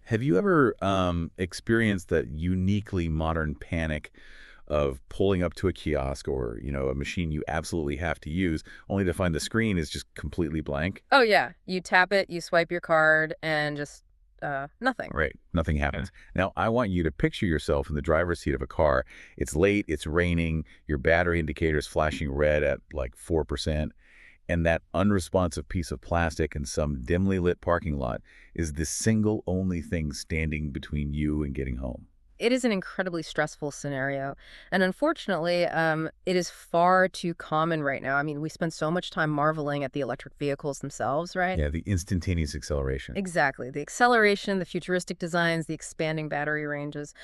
Have you ever experienced that uniquely modern panic of pulling up to a kiosk or, a machine you absolutely have to use, only to find the screen is just completely blank? Oh, yeah. You tap it, you swipe your card, and just, nothing. Right. Nothing happens. Now, I want you to picture yourself in the driver's seat of a car. It's late, it's raining, your battery indicator is flashing red at like 4%, and that unresponsive piece of plastic in some dimly lit parking lot is the single only thing standing between you and getting home. It is an incredibly stressful scenario. And unfortunately, it is far too common right now. I mean, we spend so much time marveling at the electric vehicles themselves, right? Yeah, the instantaneous acceleration. Exactly. The acceleration, the futuristic designs, the expanding battery ranges.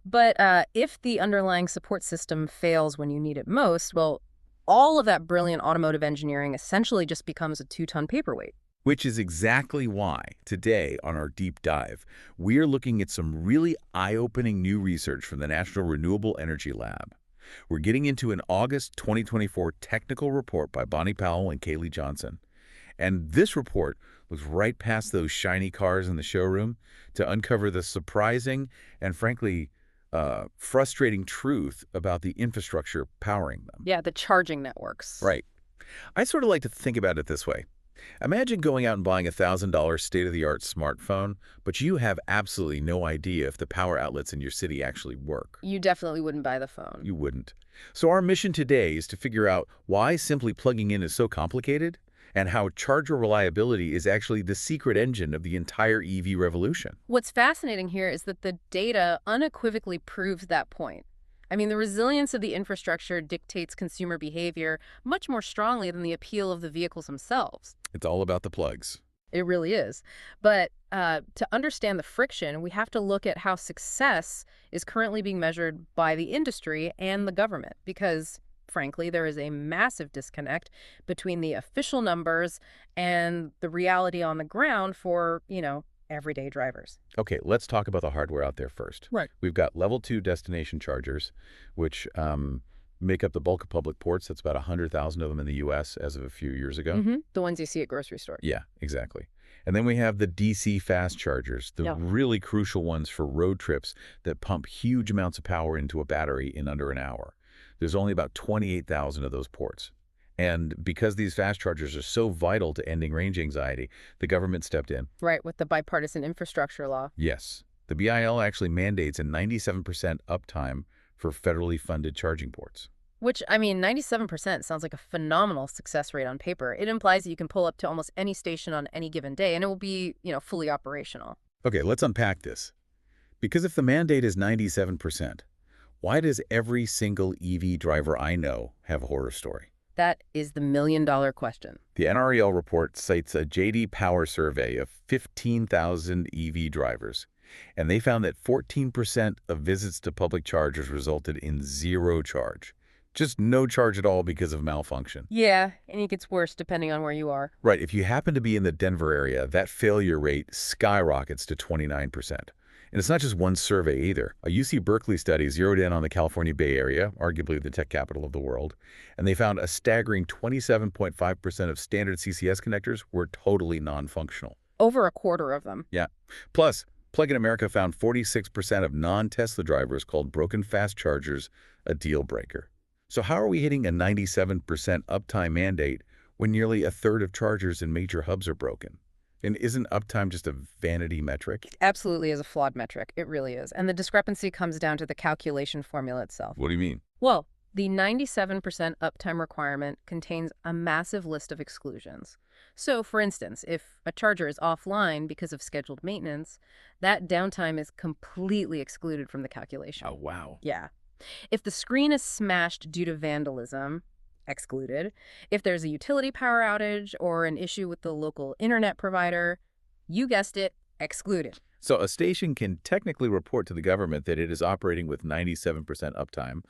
But if the underlying support system fails when you need it most, well, all of that brilliant automotive engineering essentially just becomes a 2-ton paperweight. Which is exactly why today on our deep dive, we're looking at some really eye-opening new research from the National Renewable Energy Lab. We're getting into an August 2024 technical report by Bonnie Powell and Kaylee Johnson. And this report looks right past those shiny cars in the showroom to uncover the surprising and frankly frustrating truth about the infrastructure powering them. Yeah, the charging networks. Right. I sort of like to think about it this way. Imagine going out and buying a $1,000 state-of-the-art smartphone, but you have absolutely no idea if the power outlets in your city actually work. You definitely wouldn't buy the phone. You wouldn't. So our mission today is to figure out why simply plugging in is so complicated and how charger reliability is actually the secret engine of the entire EV revolution. What's fascinating here is that the data unequivocally proves that point. I mean, the resilience of the infrastructure dictates consumer behavior much more strongly than the appeal of the vehicles themselves. It's all about the plugs. It really is. But to understand the friction, we have to look at how success is currently being measured by the industry and the government, because, frankly, there is a massive disconnect between the official numbers and the reality on the ground for, everyday drivers. Okay, let's talk about the hardware out there first. Right. We've got level 2 destination chargers, which make up the bulk of public ports. That's about 100,000 of them in the U.S. as of a few years ago. The ones you see at grocery stores. Yeah, exactly. And then we have the DC fast chargers, the Yeah. really crucial ones for road trips that pump huge amounts of power into a battery in under an hour. There's only about 28,000 of those ports. And because these fast chargers are so vital to ending range anxiety, the government stepped in. Right, with the bipartisan infrastructure law. Yes, the BIL actually mandates a 97% uptime for federally funded charging ports. Which, I mean, 97% sounds like a phenomenal success rate on paper. It implies that you can pull up to almost any station on any given day, and it will be, fully operational. Okay, let's unpack this. Because if the mandate is 97%, why does every single EV driver I know have a horror story? That is the million-dollar question. The NREL report cites a J.D. Power survey of 15,000 EV drivers, and they found that 14% of visits to public chargers resulted in zero charge. Just no charge at all because of malfunction. Yeah, and it gets worse depending on where you are. Right, if you happen to be in the Denver area, that failure rate skyrockets to 29%. And it's not just one survey either. A UC Berkeley study zeroed in on the California Bay Area, arguably the tech capital of the world, and they found a staggering 27.5% of standard CCS connectors were totally non-functional. Over a quarter of them. Yeah. Plus, Plug in America found 46% of non-Tesla drivers called broken fast chargers a deal breaker. So how are we hitting a 97% uptime mandate when nearly a third of chargers in major hubs are broken? And isn't uptime just a vanity metric? It absolutely is a flawed metric. It really is. And the discrepancy comes down to the calculation formula itself. What do you mean? Well, the 97% uptime requirement contains a massive list of exclusions. So, for instance, if a charger is offline because of scheduled maintenance, that downtime is completely excluded from the calculation. Oh, wow. Yeah. If the screen is smashed due to vandalism, excluded. If there's a utility power outage or an issue with the local internet provider, you guessed it, excluded. So a station can technically report to the government that it is operating with 97% uptime,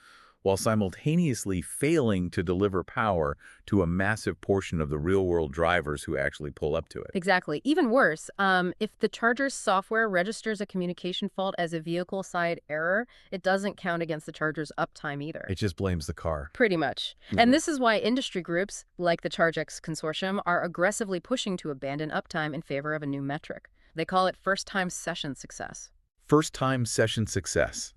while simultaneously failing to deliver power to a massive portion of the real-world drivers who actually pull up to it. Exactly. Even worse, if the charger's software registers a communication fault as a vehicle-side error, it doesn't count against the charger's uptime either. It just blames the car. Pretty much. And this is why industry groups, like the ChargeX Consortium, are aggressively pushing to abandon uptime in favor of a new metric, They call it first-time session success. First-time session success.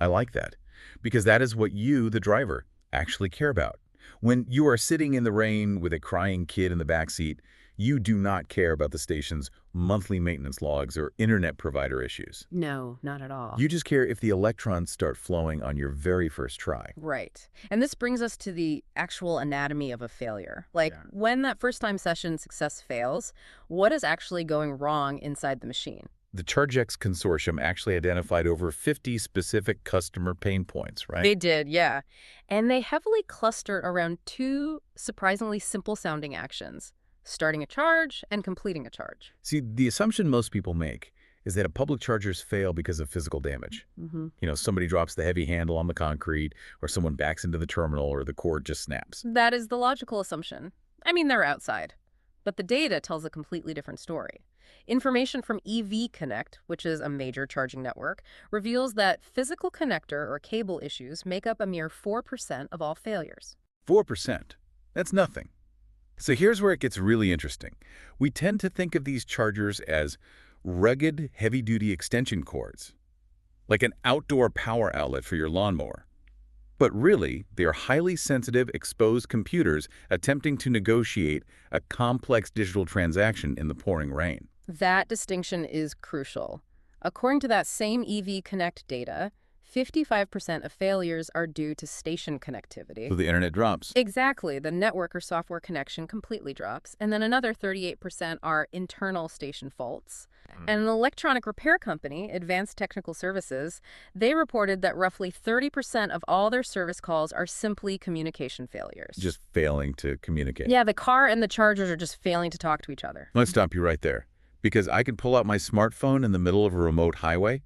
I like that, because that is what you, the driver, actually care about. When you are sitting in the rain with a crying kid in the backseat, you do not care about the station's monthly maintenance logs or internet provider issues. No, not at all. You just care if the electrons start flowing on your very first try. Right. And this brings us to the actual anatomy of a failure. Like, Yeah. when that first-time session success fails, what is actually going wrong inside the machine? The ChargeX consortium actually identified over 50 specific customer pain points, right? They did, yeah. And they heavily clustered around two surprisingly simple-sounding actions: starting a charge and completing a charge. See, the assumption most people make is that public chargers fail because of physical damage. Mm-hmm. Somebody drops the heavy handle on the concrete, or someone backs into the terminal, or the cord just snaps. That is the logical assumption. I mean, they're outside. But the data tells a completely different story. Information from EV Connect, which is a major charging network, reveals that physical connector or cable issues make up a mere 4% of all failures. 4%. That's nothing. So here's where it gets really interesting. We tend to think of these chargers as rugged, heavy-duty extension cords, like an outdoor power outlet for your lawnmower. But really, they are highly sensitive, exposed computers attempting to negotiate a complex digital transaction in the pouring rain. That distinction is crucial. According to that same EV Connect data, 55% of failures are due to station connectivity. So the internet drops. Exactly. The network or software connection completely drops. And then another 38% are internal station faults. And an electronic repair company, Advanced Technical Services, they reported that roughly 30% of all their service calls are simply communication failures. Just failing to communicate. Yeah, the car and the chargers are just failing to talk to each other. Let's stop you right there. Because I can pull out my smartphone in the middle of a remote highway,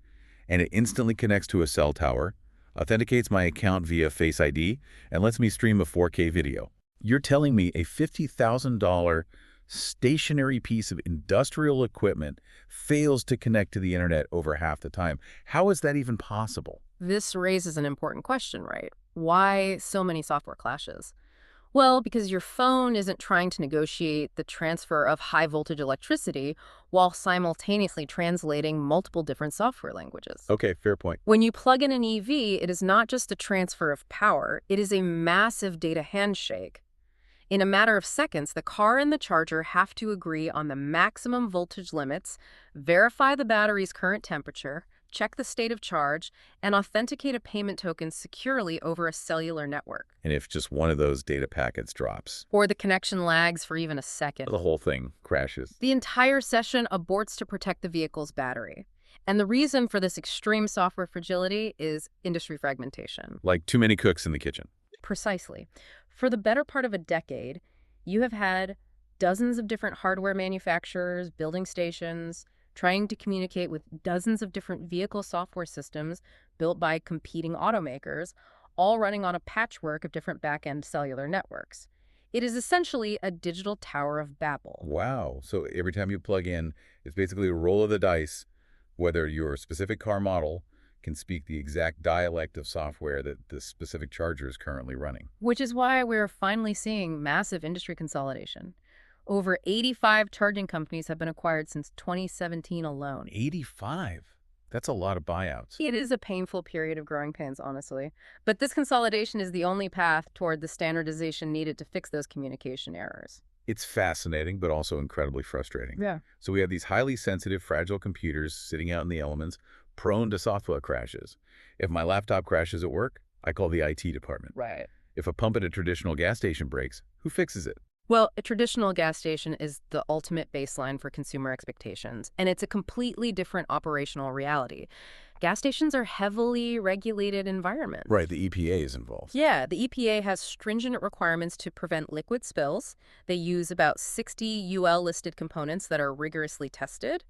and it instantly connects to a cell tower, authenticates my account via Face ID, and lets me stream a 4K video. You're telling me a $50,000 stationary piece of industrial equipment fails to connect to the internet over half the time. How is that even possible? This raises an important question, right? Why so many software clashes? Well, because your phone isn't trying to negotiate the transfer of high-voltage electricity while simultaneously translating multiple different software languages. Okay, fair point. When you plug in an EV, it is not just a transfer of power, it is a massive data handshake. In a matter of seconds, the car and the charger have to agree on the maximum voltage limits, verify the battery's current temperature, check the state of charge, and authenticate a payment token securely over a cellular network. And if just one of those data packets drops, Or the connection lags for even a second, the whole thing crashes. the entire session aborts to protect the vehicle's battery. And the reason for this extreme software fragility is industry fragmentation. Like too many cooks in the kitchen. Precisely. For the better part of a decade, you have had dozens of different hardware manufacturers, building stations, trying to communicate with dozens of different vehicle software systems built by competing automakers, all running on a patchwork of different back-end cellular networks. It is essentially a digital Tower of Babel. Wow. So every time you plug in, it's basically a roll of the dice, whether your specific car model can speak the exact dialect of software that the specific charger is currently running. Which is why we're finally seeing massive industry consolidation. Over 85 charging companies have been acquired since 2017 alone. 85? That's a lot of buyouts. It is a painful period of growing pains, honestly. But this consolidation is the only path toward the standardization needed to fix those communication errors. It's fascinating, but also incredibly frustrating. Yeah. So we have these highly sensitive, fragile computers sitting out in the elements, prone to software crashes. If my laptop crashes at work, I call the IT department. Right. If a pump at a traditional gas station breaks, who fixes it? Well, a traditional gas station is the ultimate baseline for consumer expectations, and it's a completely different operational reality. Gas stations are heavily regulated environments. Right, the EPA is involved. Yeah, the EPA has stringent requirements to prevent liquid spills. They use about 60 UL-listed components that are rigorously tested.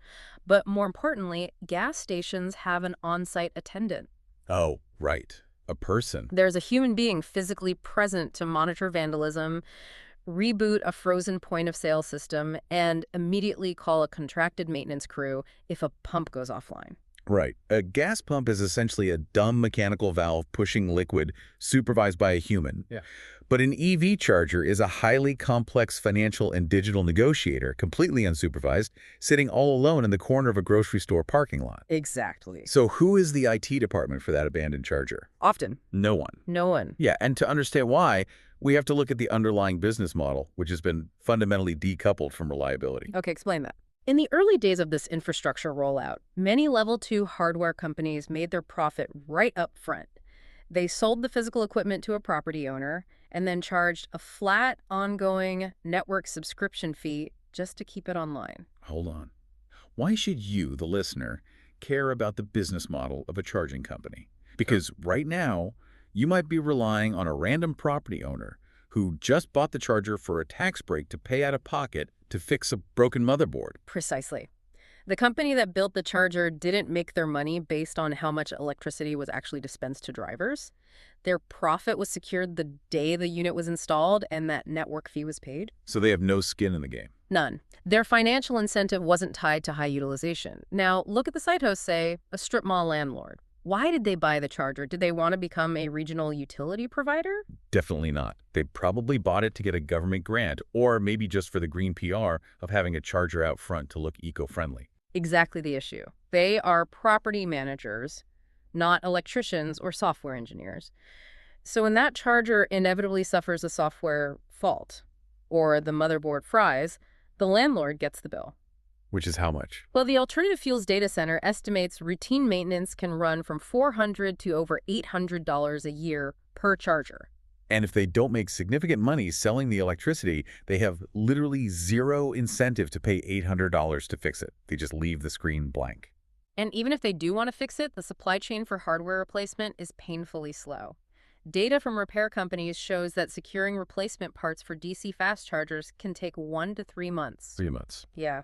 But more importantly, gas stations have an on-site attendant. Oh, right. A person. There's a human being physically present to monitor vandalism, reboot a frozen point-of-sale system, and immediately call a contracted maintenance crew if a pump goes offline. Right. A gas pump is essentially a dumb mechanical valve pushing liquid supervised by a human. Yeah. But an EV charger is a highly complex financial and digital negotiator, completely unsupervised, sitting all alone in the corner of a grocery store parking lot. Exactly. So who is the IT department for that abandoned charger? Often, No one. no one. Yeah, and to understand why, we have to look at the underlying business model, which has been fundamentally decoupled from reliability. Okay, explain that. In the early days of this infrastructure rollout, many Level 2 hardware companies made their profit right up front. They sold the physical equipment to a property owner and then charged a flat, ongoing network subscription fee just to keep it online. Hold on. Why should you, the listener, care about the business model of a charging company? Because right now, you might be relying on a random property owner who just bought the charger for a tax break to pay out of pocket to fix a broken motherboard. Precisely. The company that built the charger didn't make their money based on how much electricity was actually dispensed to drivers. Their profit was secured the day the unit was installed and that network fee was paid. So they have no skin in the game. None. Their financial incentive wasn't tied to high utilization. Now, look at the site host, say, a strip mall landlord. Why did they buy the charger? Did they want to become a regional utility provider? Definitely not. They probably bought it to get a government grant, or maybe just for the green PR of having a charger out front to look eco-friendly. Exactly the issue. They are property managers, not electricians or software engineers. So when that charger inevitably suffers a software fault, or the motherboard fries, the landlord gets the bill. Which is how much? Well, the Alternative Fuels Data Center estimates routine maintenance can run from $400 to over $800 a year per charger. And if they don't make significant money selling the electricity, they have literally zero incentive to pay $800 to fix it. They just leave the screen blank. And even if they do want to fix it, the supply chain for hardware replacement is painfully slow. Data from repair companies shows that securing replacement parts for DC fast chargers can take 1 to 3 months. 3 months. Yeah.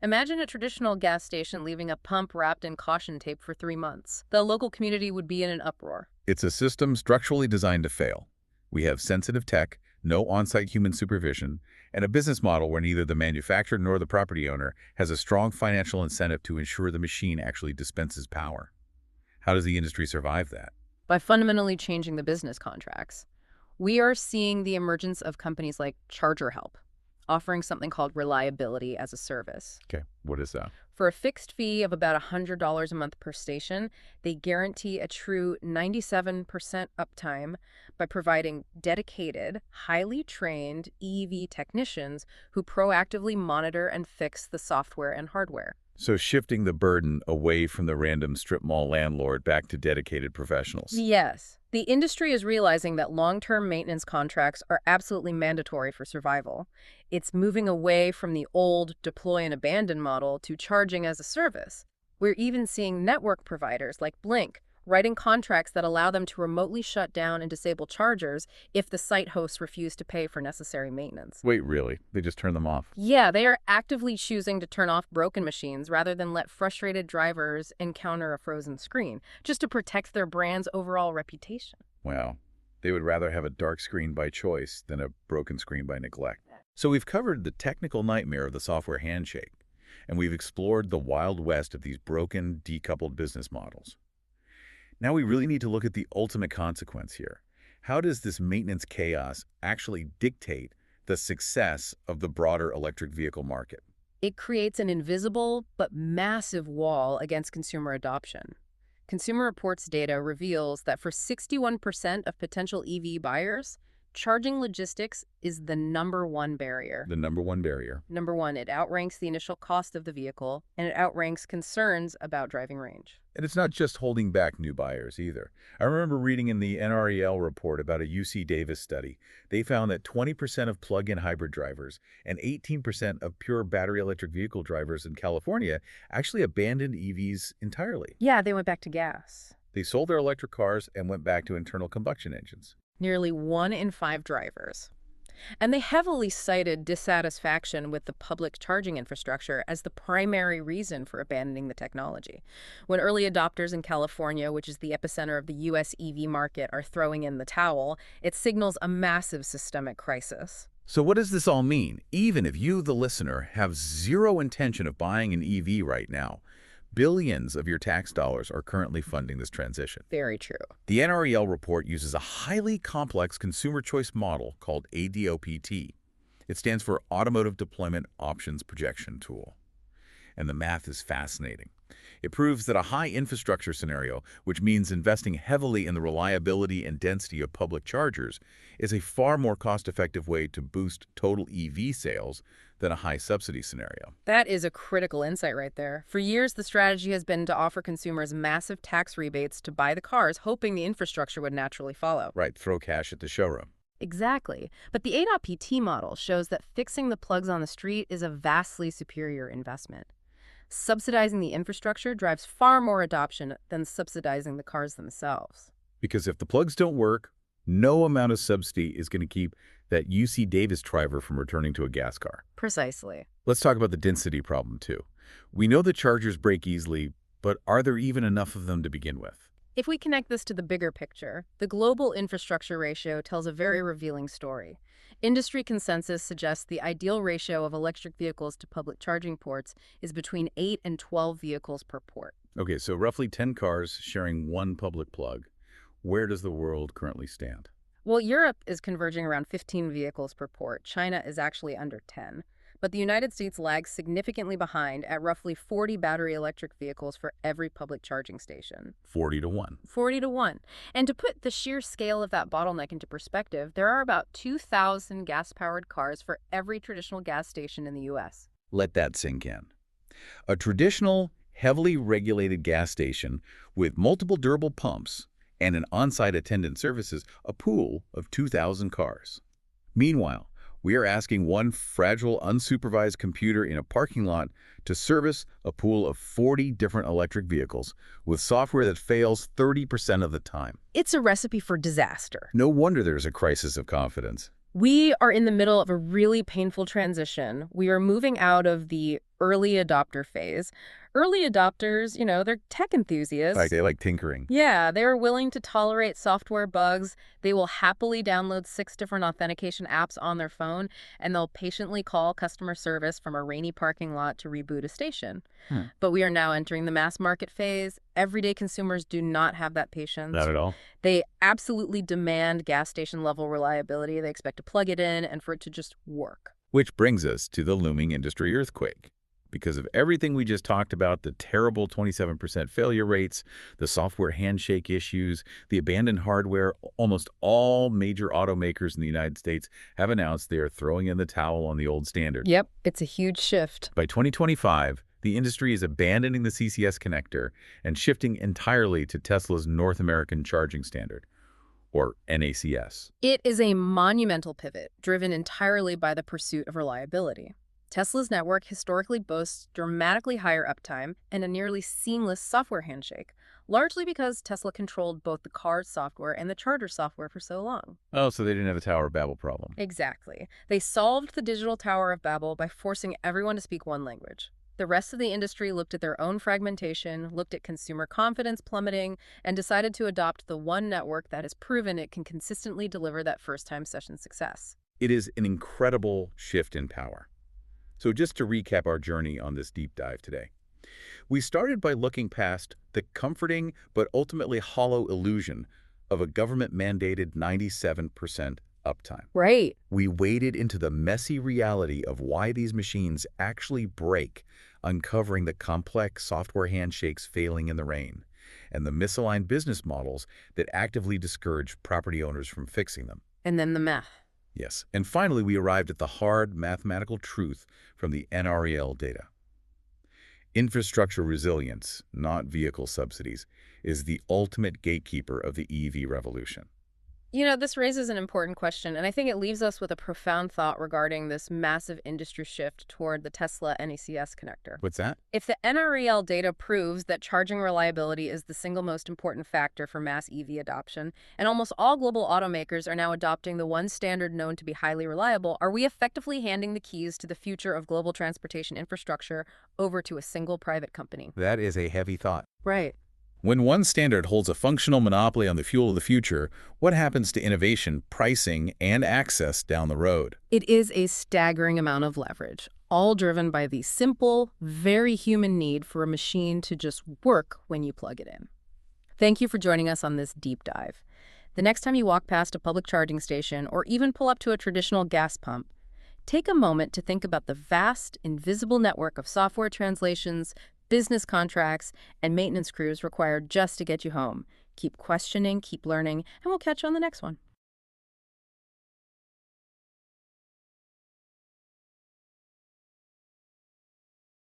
Imagine a traditional gas station leaving a pump wrapped in caution tape for 3 months. The local community would be in an uproar. It's a system structurally designed to fail. We have sensitive tech, no on-site human supervision, and a business model where neither the manufacturer nor the property owner has a strong financial incentive to ensure the machine actually dispenses power. How does the industry survive that? By fundamentally changing the business contracts, we are seeing the emergence of companies like Charger Help, offering something called reliability as a service. Okay, what is that? For a fixed fee of about $100 a month per station, they guarantee a true 97% uptime by providing dedicated, highly trained EV technicians who proactively monitor and fix the software and hardware. So shifting the burden away from the random strip mall landlord back to dedicated professionals. Yes. The industry is realizing that long-term maintenance contracts are absolutely mandatory for survival. It's moving away from the old deploy and abandon model to charging as a service. We're even seeing network providers like Blink writing contracts that allow them to remotely shut down and disable chargers if the site hosts refuse to pay for necessary maintenance. Wait, really? They just turn them off? Yeah, they are actively choosing to turn off broken machines rather than let frustrated drivers encounter a frozen screen, just to protect their brand's overall reputation. Wow. They would rather have a dark screen by choice than a broken screen by neglect. So we've covered the technical nightmare of the software handshake, and we've explored the wild west of these broken, decoupled business models. Now we really need to look at the ultimate consequence here. How does this maintenance chaos actually dictate the success of the broader electric vehicle market? It creates an invisible but massive wall against consumer adoption. Consumer Reports data reveals that for 61% of potential EV buyers, charging logistics is the #1 barrier. The #1 barrier. Number one, it outranks the initial cost of the vehicle, and it outranks concerns about driving range. And it's not just holding back new buyers either. I remember reading in the NREL report about a UC Davis study. They found that 20% of plug-in hybrid drivers and 18% of pure battery electric vehicle drivers in California actually abandoned EVs entirely. Yeah, they went back to gas. They sold their electric cars and went back to internal combustion engines. Nearly 1 in 5 drivers. And they heavily cited dissatisfaction with the public charging infrastructure as the primary reason for abandoning the technology. When early adopters in California, which is the epicenter of the U.S. EV market, are throwing in the towel, it signals a massive systemic crisis. So what does this all mean? Even if you, the listener, have zero intention of buying an EV right now, Billions of your tax dollars are currently funding this transition. Very true. The NREL report uses a highly complex consumer choice model called ADOPT. It stands for Automotive Deployment Options Projection Tool. And the math is fascinating. It proves that a high infrastructure scenario, which means investing heavily in the reliability and density of public chargers, is a far more cost-effective way to boost total EV sales than a high subsidy scenario. That is a critical insight right there. For years, the strategy has been to offer consumers massive tax rebates to buy the cars, hoping the infrastructure would naturally follow. Right, throw cash at the showroom. Exactly. But the ADOPT model shows that fixing the plugs on the street is a vastly superior investment. Subsidizing the infrastructure drives far more adoption than subsidizing the cars themselves. Because if the plugs don't work, no amount of subsidy is going to keep that UC Davis driver from returning to a gas car. Precisely. Let's talk about the density problem, too. We know that chargers break easily, but are there even enough of them to begin with? If we connect this to the bigger picture, the global infrastructure ratio tells a very revealing story. Industry consensus suggests the ideal ratio of electric vehicles to public charging ports is between 8 and 12 vehicles per port. Okay, so roughly 10 cars sharing one public plug. Where does the world currently stand? Well, Europe is converging around 15 vehicles per port. China is actually under 10. But the United States lags significantly behind at roughly 40 battery electric vehicles for every public charging station. 40 to 1. 40 to 1. And to put the sheer scale of that bottleneck into perspective, there are about 2,000 gas-powered cars for every traditional gas station in the U.S. Let that sink in. A traditional, heavily regulated gas station with multiple durable pumps and an on-site attendant services a pool of 2,000 cars. Meanwhile, we are asking one fragile, unsupervised computer in a parking lot to service a pool of 40 different electric vehicles with software that fails 30% of the time. It's a recipe for disaster. No wonder there's a crisis of confidence. We are in the middle of a really painful transition. We are moving out of the early adopter phase. Early adopters, they're tech enthusiasts. They like tinkering. Yeah, they're willing to tolerate software bugs. They will happily download 6 different authentication apps on their phone, and they'll patiently call customer service from a rainy parking lot to reboot a station. But we are now entering the mass market phase. Everyday consumers do not have that patience. Not at all. They absolutely demand gas station level reliability. They expect to plug it in and for it to just work. Which brings us to the looming industry earthquake. Because of everything we just talked about, the terrible 27% failure rates, the software handshake issues, the abandoned hardware, almost all major automakers in the United States have announced they are throwing in the towel on the old standard. Yep, it's a huge shift. By 2025, the industry is abandoning the CCS connector and shifting entirely to Tesla's North American Charging Standard, or NACS. It is a monumental pivot, driven entirely by the pursuit of reliability. Tesla's network historically boasts dramatically higher uptime and a nearly seamless software handshake, largely because Tesla controlled both the car's software and the charger software for so long. Oh, so they didn't have the Tower of Babel problem. Exactly. They solved the digital Tower of Babel by forcing everyone to speak one language. The rest of the industry looked at their own fragmentation, looked at consumer confidence plummeting, and decided to adopt the one network that has proven it can consistently deliver that first-time session success. It is an incredible shift in power. So just to recap our journey on this deep dive today, we started by looking past the comforting but ultimately hollow illusion of a government-mandated 97% uptime. Right. We waded into the messy reality of why these machines actually break, uncovering the complex software handshakes failing in the rain, and the misaligned business models that actively discourage property owners from fixing them. And then the math. Yes, and finally we arrived at the hard mathematical truth from the NREL data. Infrastructure resilience, not vehicle subsidies, is the ultimate gatekeeper of the EV revolution. This raises an important question, and I think it leaves us with a profound thought regarding this massive industry shift toward the Tesla NACS connector. What's that? If the NREL data proves that charging reliability is the single most important factor for mass EV adoption, and almost all global automakers are now adopting the one standard known to be highly reliable, are we effectively handing the keys to the future of global transportation infrastructure over to a single private company? That is a heavy thought. Right. When one standard holds a functional monopoly on the fuel of the future, what happens to innovation, pricing, and access down the road? It is a staggering amount of leverage. all driven by the simple, very human need for a machine to just work when you plug it in. Thank you for joining us on this deep dive. The next time you walk past a public charging station or even pull up to a traditional gas pump, take a moment to think about the vast, invisible network of software translations, business contracts, and maintenance crews required just to get you home. Keep questioning, keep learning, and we'll catch you on the next one.